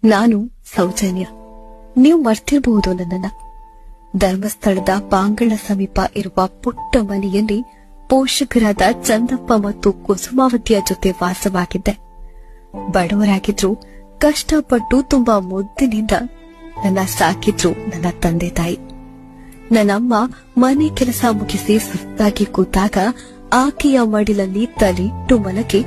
ನಾನು ಸೌಜನ್ಯ. ನೀವು ಮರ್ತಿರಬಹುದು ನನ್ನನ್ನ. ಧರ್ಮಸ್ಥಳದ ಪಾಂಗಳ ಸಮೀಪ ಇರುವ ಪುಟ್ಟ ಮನೆಯಲ್ಲಿ ಪೋಷಕರಾದ ಚಂದಪ್ಪ ಮತ್ತು ಕುಸುಮಾವತಿಯ ಜೊತೆ ವಾಸವಾಗಿದ್ದೆ. ಬಡವರಾಗಿದ್ರು, ಕಷ್ಟಪಟ್ಟು ತುಂಬಾ ಮುದ್ದಿನಿಂದ ನನ್ನ ಸಾಕಿದ್ರು ನನ್ನ ತಂದೆ ತಾಯಿ. ನನ್ನಮ್ಮ ಮನೆ ಕೆಲಸ ಮುಗಿಸಿ ಸುಸ್ತಾಗಿ ಕೂತಾಗ ಆಕೆಯ ಮಡಿಲಲ್ಲಿ ತಲೆಯಿಟ್ಟು ಮಲಗಿ,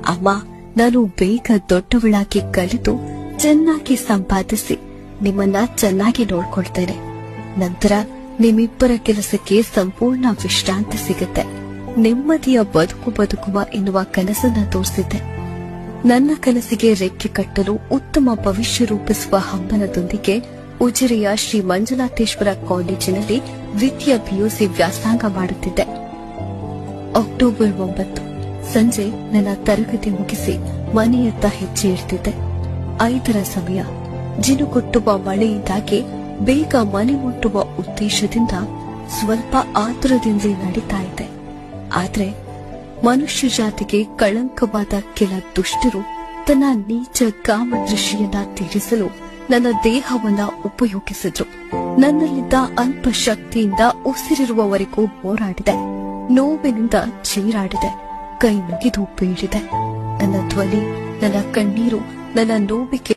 ಅಮ್ಮ, ನಾನು ಬೇಗ ದೊಡ್ಡವಳಾಗಿ ಕಲಿತು ಚೆನ್ನಾಗಿ ಸಂಪಾದಿಸಿ ನಿಮ್ಮನ್ನ ಚೆನ್ನಾಗಿ ನೋಡ್ಕೊಳ್ತೇನೆ. ನಂತರ ನಿಮ್ಮಿಬ್ಬರ ಕೆಲಸಕ್ಕೆ ಸಂಪೂರ್ಣ ವಿಶ್ರಾಂತಿ ಸಿಗುತ್ತೆ, ನೆಮ್ಮದಿಯ ಬದುಕುವ ಎನ್ನುವ ಕನಸನ್ನ ತೋರಿಸಿದ್ದೆ. ನನ್ನ ಕನಸಿಗೆ ರೆಕ್ಕೆ ಕಟ್ಟಲು ಉತ್ತಮ ಭವಿಷ್ಯ ರೂಪಿಸುವ ಹಂಬಲದೊಂದಿಗೆ ಉಜಿರೆಯ ಶ್ರೀ ಮಂಜುನಾಥೇಶ್ವರ ಕಾಲೇಜಿನಲ್ಲಿ ದ್ವಿತೀಯ ಪಿಯುಸಿ ವ್ಯಾಸಂಗ ಮಾಡುತ್ತಿದ್ದೆ. ಅಕ್ಟೋಬರ್ 9 ಸಂಜೆ ನನ್ನ ತರಗತಿ ಮುಗಿಸಿ ಮನೆಯತ್ತ ಹೆಜ್ಜೆ ಇಡ್ತಿದ್ದೆ. 5ರ ಸಮಯ. ಜಿನುಗುಟ್ಟುವ ಮಳೆಯಿಂದಾಗಿ ಬೇಗ ಮನೆ ಮುಟ್ಟುವ ಉದ್ದೇಶದಿಂದ ಸ್ವಲ್ಪ ಆತುರದಿಂದಲೇ ನಡೀತಾ ಇದೆ. ಆದ್ರೆ ಮನುಷ್ಯ ಜಾತಿಗೆ ಕಳಂಕವಾದ ಕೆಲ ದುಷ್ಟರು ತನ್ನ ನೀಚ ಕಾಮದೃಷ್ಟಿಯನ್ನ ತೀರಿಸಲು ನನ್ನ ದೇಹವನ್ನ ಉಪಯೋಗಿಸಿದ್ರು. ನನ್ನಲ್ಲಿದ್ದ ಅಲ್ಪ ಶಕ್ತಿಯಿಂದ ಉಸಿರಿರುವವರೆಗೂ ಹೋರಾಡಿದೆ. ನೋವಿನಿಂದ ಚೀರಾಡಿದೆ. ಕೈ ಮುಗಿದು ಬೇಡಿದೆ. ನನ್ನ ಧ್ವನಿ, ನನ್ನ ಕಣ್ಣೀರು, ನನ್ನ ನೋವಿಗೆ